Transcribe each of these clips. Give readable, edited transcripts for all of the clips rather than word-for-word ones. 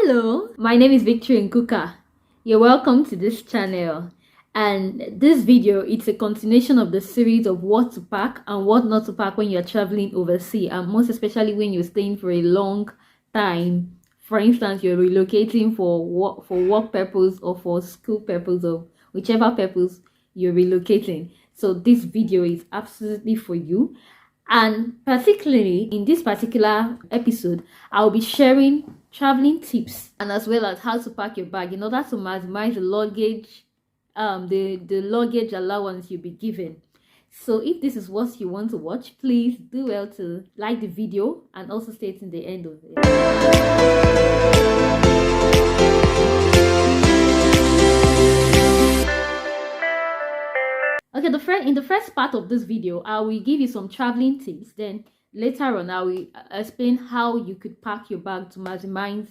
Hello, my name is Victory Nkuka. You're welcome to this channel, and this video, it's a continuation of the series of what to pack and what not to pack when you're traveling overseas, and most especially when you're staying for a long time. For instance, you're relocating for work purpose or for school purpose or whichever purpose you're relocating. So this video is absolutely for you. And particularly in this particular episode, I'll be sharing traveling tips and as well as how to pack your bag in order to maximize the luggage, the luggage allowance you'll be given. So if this is what you want to watch, please do well to like the video and also stay till the end of it. Okay, in the first part of this video, I will give you some traveling tips. Then later on, I will explain how you could pack your bag to maximize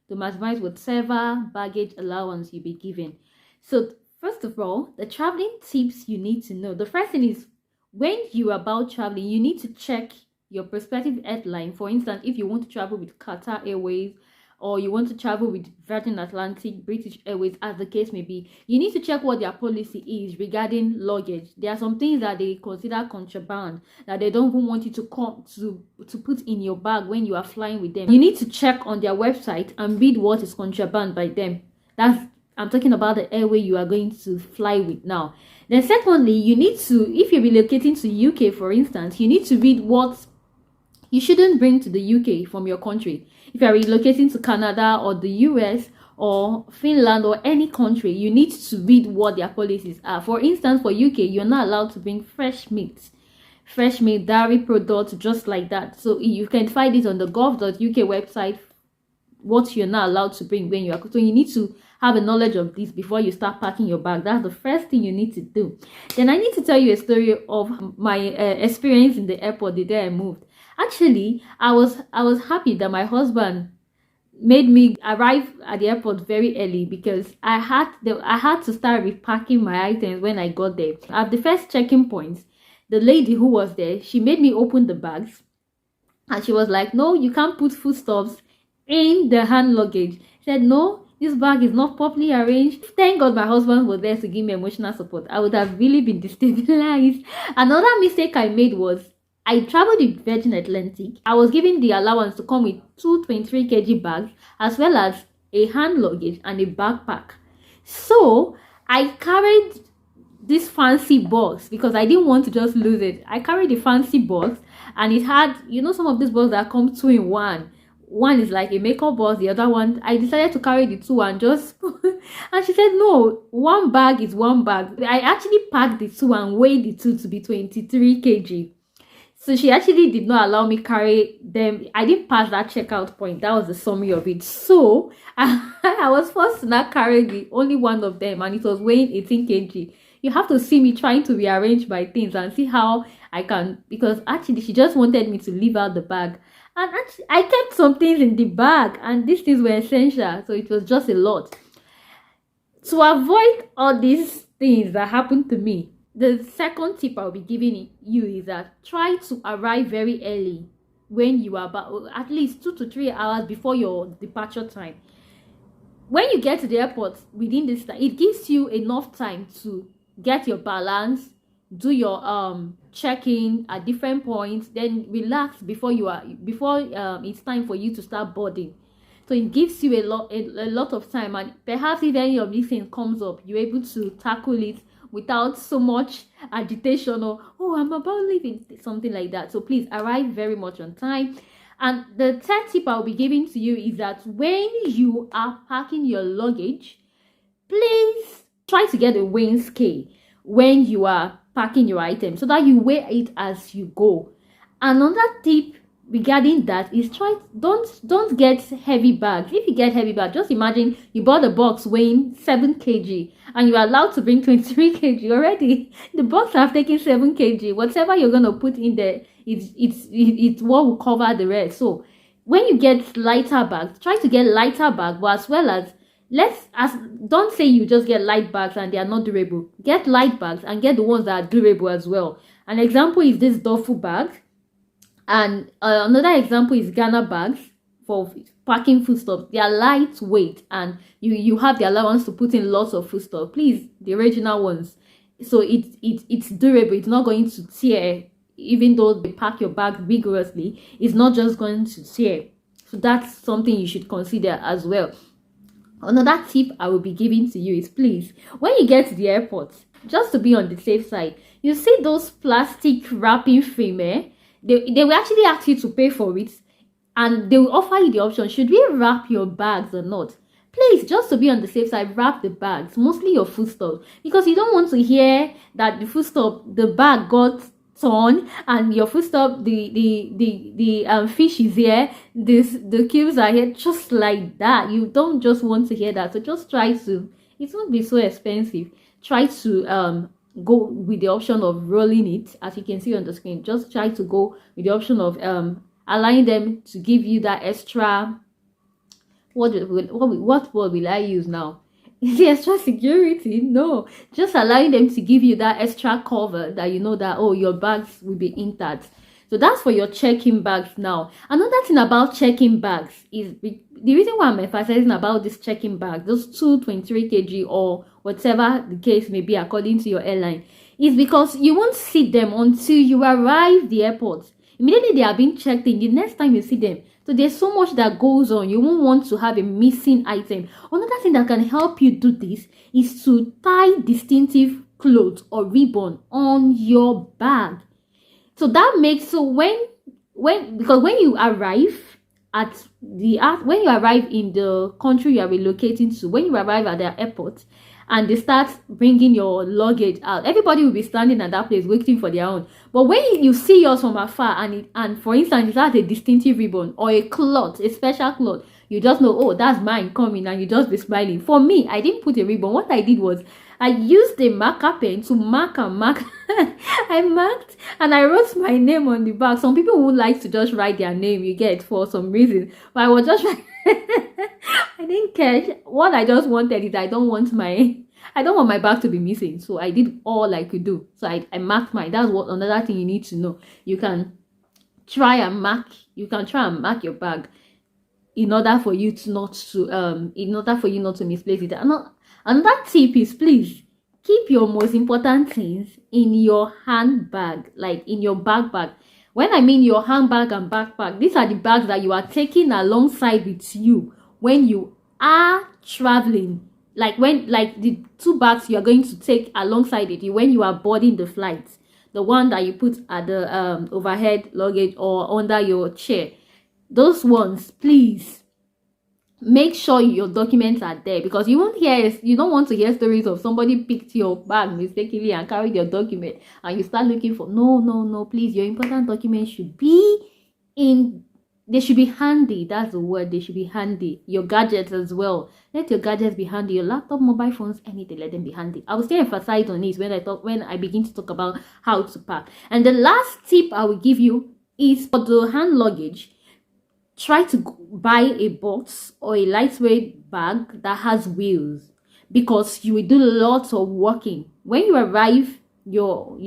whatever baggage allowance you'll be given. So first of all, the traveling tips you need to know. The first thing is, when you are about traveling, you need to check your prospective airline. For instance, if you want to travel with Qatar Airways, or you want to travel with Virgin Atlantic, British Airways, as the case may be, you need to check what their policy is regarding luggage. There are some things that they consider contraband, that they don't even want you to come to put in your bag when you are flying with them. You need to check on their website and read what is contraband by them. I'm talking about the airway you are going to fly with now. Then secondly, you need to, if you're relocating to UK, for instance, you need to read what you shouldn't bring to the UK from your country. If you are relocating to Canada or the US or Finland or any country, you need to read what their policies are. For instance, for UK, you're not allowed to bring fresh meat, dairy products, just like that. So you can find it on the gov.uk website, what you're not allowed to bring when you are. So you need to have a knowledge of this before you start packing your bag. That's the first thing you need to do. Then I need to tell you a story of my experience in the airport the day I moved. Actually, I was happy that my husband made me arrive at the airport very early, because I had to start repacking my items when I got there. At the first checking point, the lady who was there, she made me open the bags, and she was like, "No, you can't put foodstuffs in the hand luggage." She said, "No, this bag is not properly arranged." Thank God my husband was there to give me emotional support. I would have really been destabilized. Another mistake I made was, I traveled with Virgin Atlantic. I was given the allowance to come with 2 23 kg bags, as well as a hand luggage and a backpack. So I carried this fancy box because I didn't want to just lose it. I carried the fancy box, and it had, some of these boxes that come 2 in 1. One is like a makeup box, the other one, I decided to carry the 2 and just and she said, "No, one bag is one bag." I actually packed the 2 and weighed the 2 to be 23 kg. So she actually did not allow me carry them. I didn't pass that checkout point. That was the summary of it. So I was forced to not carry the only one of them, and it was weighing 18 kg. You have to see me trying to rearrange my things and see how I can, because actually she just wanted me to leave out the bag. And actually, I kept some things in the bag, and these things were essential. So it was just a lot. To avoid all these things that happened to me, the second tip I'll be giving you is that try to arrive very early, when you are about at least 2 to 3 hours before your departure time. When you get to the airport within this time, it gives you enough time to get your balance, do your check-in at different points, then relax before it's time for you to start boarding. So it gives you a lot of time, and perhaps if any of these things comes up, you're able to tackle it without so much agitation or, "Oh, I'm about leaving," something like that. So please arrive very much on time. And the third tip I'll be giving to you is that when you are packing your luggage, please try to get a weighing scale when you are packing your items, so that you weigh it as you go. Another tip regarding that is, don't get heavy bags. If you get heavy bag, just imagine you bought a box weighing 7 kg and you are allowed to bring 23 kg already. The box have taken 7 kg. Whatever you're gonna put in there, it's what will cover the rest. So when you get lighter bags, try to get lighter bag, but as well as don't say you just get light bags and they are not durable. Get light bags and get the ones that are durable as well. An example is this duffel bag. And another example is Ghana bags for packing foodstuffs. They are lightweight, and you have the allowance to put in lots of foodstuff. Please, the original ones. So it's durable. It's not going to tear. Even though they pack your bag vigorously, it's not just going to tear. So that's something you should consider as well. Another tip I will be giving to you is, please, when you get to the airport, just to be on the safe side, you see those plastic wrapping frame, they will actually ask you to pay for it, and they will offer you the option, should we wrap your bags or not? Please, just to be on the safe side, wrap the bags, mostly your foodstuff, because you don't want to hear that the foodstuff, the bag got torn and your foodstuff, the fish is here, the cubes are here, just like that. You don't just want to hear that. So just try to, it won't be so expensive. Try to go with the option of rolling it, as you can see on the screen. Just try to go with the option of allowing them to give you that extra, what word will I use now? The extra security? No, just allowing them to give you that extra cover that you know that, oh, your bags will be intact. So that's for your check-in bags now. Another thing about check-in bags is, the reason why I'm emphasizing about this check-in bag, those 223 kg or whatever the case may be according to your airline, is because you won't see them until you arrive the airport. Immediately they are being checked in, the next time you see them. So there's so much that goes on. You won't want to have a missing item. Another thing that can help you do this is to tie distinctive clothes or ribbon on your bag. So that makes, so because when you arrive when you arrive in the country you are relocating to, when you arrive at the airport and they start bringing your luggage out, everybody will be standing at that place waiting for their own. But when you see yours from afar and for instance it has a distinctive ribbon or a cloth, a special cloth, you just know, oh, that's mine coming, and you just be smiling. For me, I didn't put a ribbon. What I did was I used a marker pen to mark and mark. I marked and I wrote my name on the back. Some people would like to just write their name, you get, for some reason, but I was just I didn't care. What I just wanted is I don't want my bag to be missing. So I did all I could do. So I marked mine. That's what another thing you need to know. You can try and mark your bag in order for you not to misplace it. Another tip is, please keep your most important things in your handbag, like in your backpack. When I mean your handbag and backpack, these are the bags that you are taking alongside with you when you are traveling. Like the two bags you are going to take alongside with you when you are boarding the flight. The one that you put at the overhead luggage or under your chair. Those ones, please make sure your documents are there, because you don't want to hear stories of somebody picked your bag mistakenly and carried your document and you start looking for. No, please, your important documents should be they should be handy. That's the word. They should be handy. Your gadgets as well. Let your gadgets be handy. Your laptop, mobile phones, anything, let them be handy. I will still emphasize on this when I begin to talk about how to pack. And the last tip I will give you is for the hand luggage. Try to buy a box or a lightweight bag that has wheels, because you will do lots of walking. When you arrive your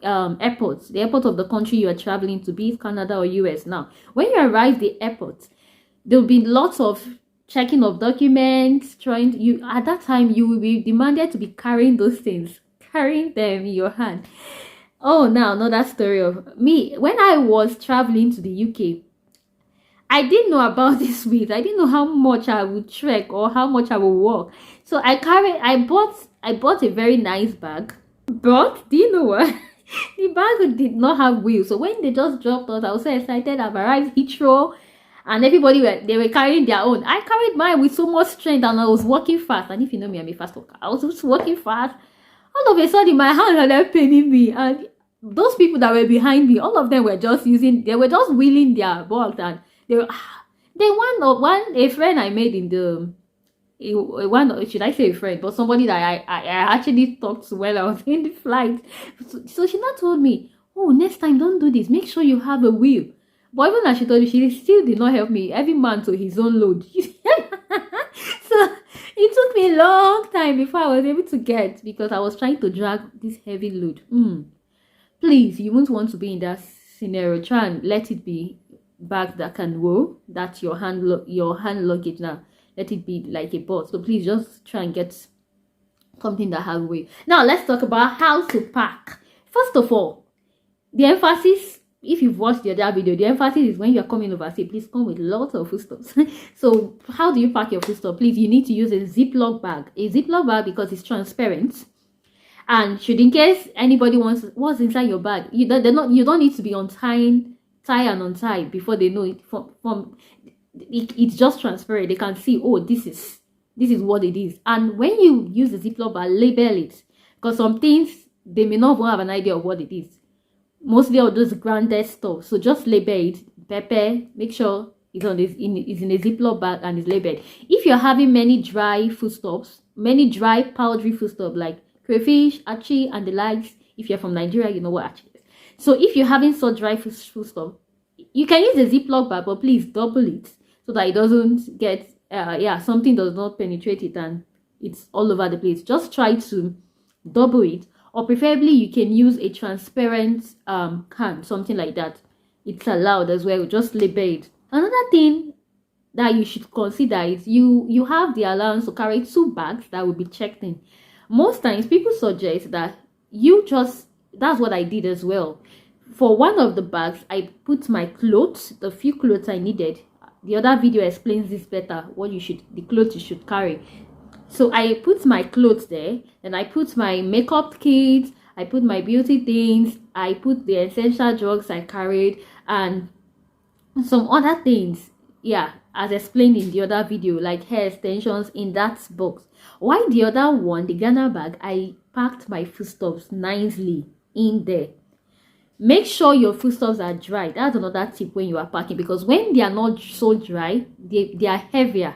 airport, the airport of the country you are traveling to, be it Canada or US now, when you arrive the airport, there will be lots of checking of documents, at that time you will be demanded to be carrying those things, carrying them in your hand. Oh, now another story of me. When I was traveling to the UK, I didn't know about this wheels. I didn't know how much I would trek or how much I would walk. So I bought a very nice bag. But do you know what? The bag did not have wheels. So when they just dropped us, I was so excited. I've arrived Heathrow and everybody were carrying their own. I carried mine with so much strength and I was walking fast. And if you know me, I'm a fast walker. I was just walking fast. All of a sudden, my hands are paining me. And those people that were behind me, all of them were just wheeling their bags, and a friend I made in the should I say a friend, but somebody that I actually talked to while I was in the flight. So she not told me, oh, next time don't do this, make sure you have a wheel. But even as she told me, she still did not help me. Every man to his own load. So it took me a long time before I was able to get, because I was trying to drag this heavy load. Please, you won't want to be in that scenario. Try and let it be bags that can roll. That's your hand luggage now. Let it be like a bus. So please just try and get something that has weight. Now let's talk about how to pack. First of all, the emphasis, if you've watched the other video, the emphasis is when you're coming overseas, please come with lots of foodstuffs. So how do you pack your foodstuff? Please, you need to use a Ziploc bag. A Ziploc bag, because it's transparent, and should in case anybody wants what's inside your bag, you don't need to be untying, tie and untie before they know it. It's just transparent. They can see, oh, this is what it is. And when you use the Ziploc bag, label it, because some things they may not even have an idea of what it is. Mostly all those branded stuff. So just label it. Pepper, make sure it's in a Ziploc bag and it's labeled. If you're having many dry foodstuffs, many dry powdery foodstuffs like crayfish, achi, and the likes, if you're from Nigeria, you know what achi is. So if you're having such dry foodstuff, you can use a Ziploc bag, but please double it so that it doesn't get something does not penetrate it and it's all over the place. Just try to double it. Or preferably, you can use a transparent can, something like that. It's allowed as well. Just label it. Another thing that you should consider is you have the allowance to carry 2 bags that will be checked in. Most times, people suggest that that's what I did as well. For one of the bags, I put my clothes, the few clothes I needed. The other video explains this better, the clothes you should carry. So I put my clothes there, and I put my makeup kit, I put my beauty things, I put the essential drugs I carried, and some other things, as explained in the other video, like hair extensions in that box. While the other one, the Ghana bag, I packed my foodstuffs nicely in there. Make sure your foodstuffs are dry. That's another tip when you are packing, because when they are not so dry, they are heavier.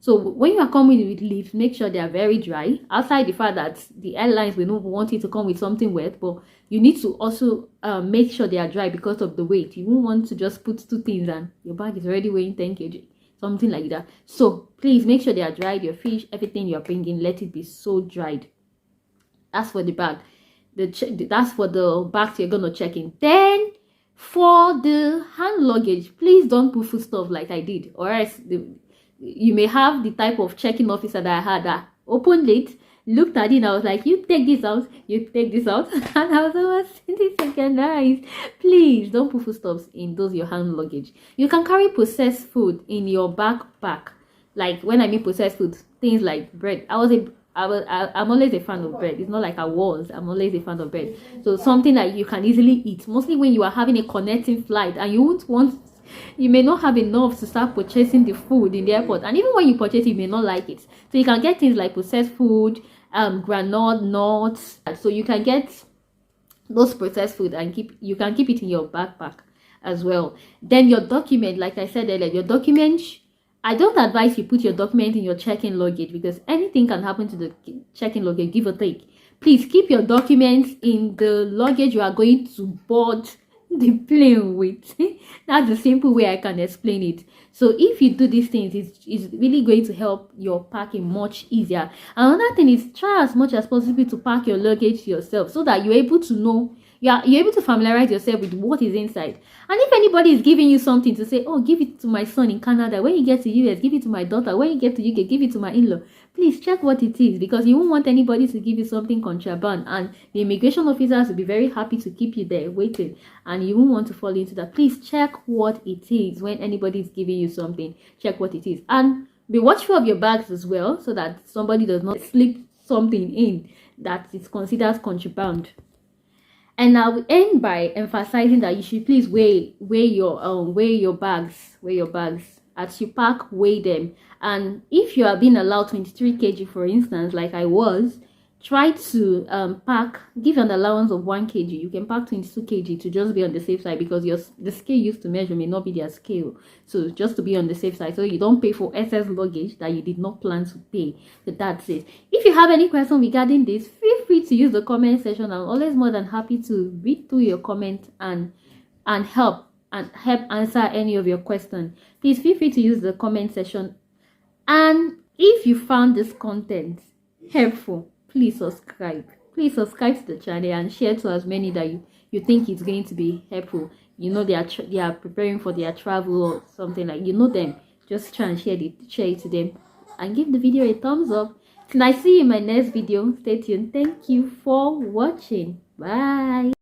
So when you are coming with leaves, make sure they are very dry. Outside the fact that the airlines will not want you to come with something wet, but you need to also make sure they are dry because of the weight. You won't want to just put 2 things and your bag is already weighing 10 kg, something like that. So please make sure they are dried. Your fish, everything you are bringing, let it be so dried. That's for the bag. That's for the bags you're gonna check in. Then for the hand luggage, please don't put foodstuff like I did, or else you may have the type of check-in officer that I had that opened it, looked at it, and I was like, you take this out, you take this out. And I was almost thinking, guys, please don't put foodstuffs in your hand luggage. You can carry processed food in your backpack. Like when I mean processed food, things like bread. I'm always a fan of bread. It's not like I'm always a fan of bread. So something that you can easily eat, mostly when you are having a connecting flight and you may not have enough to start purchasing the food in the airport, and even when you purchase it, you may not like it. So you can get things like processed food, granola, nuts. So you can get those processed food and you can keep it in your backpack as well. Then your document, like I said earlier, your document, I don't advise you put your document in your check-in luggage, because anything can happen to the check-in luggage, give or take. Please keep your documents in the luggage you are going to board the plane with. That's the simple way I can explain it. So if you do these things, it's really going to help your packing much easier. Another thing is, try as much as possible to pack your luggage yourself, so that you're able to know, you're able to familiarize yourself with what is inside. And if anybody is giving you something to say, oh, give it to my son in Canada, when you get to US, give it to my daughter, when you get to UK, give it to my in-law, please check what it is, because you won't want anybody to give you something contraband, and the immigration officers will be very happy to keep you there waiting, and you won't want to fall into that. Please check what it is. When anybody is giving you something, check what it is, and be watchful of your bags as well, so that somebody does not slip something in that is considered contraband. And I will end by emphasizing that you should please weigh your bags as you pack. Weigh them. And if you are being allowed 23 kg, for instance, like I was, try to give an allowance of 1 kg. You can pack 22 kg to just be on the safe side, because the scale used to measure may not be their scale. So just to be on the safe side, so you don't pay for excess luggage that you did not plan to pay. So that's it. If you have any question regarding this, feel free to use the comment section. I'm always more than happy to read through your comments and help answer any of your questions. Please feel free to use the comment section. And if you found this content helpful, please subscribe. Please subscribe to the channel and share to as many that you think is going to be helpful. you know they are preparing for their travel or something, like you know them, just try and share it to them, and give the video a thumbs up. Till I see you in my next video, stay tuned. Thank you for watching. Bye.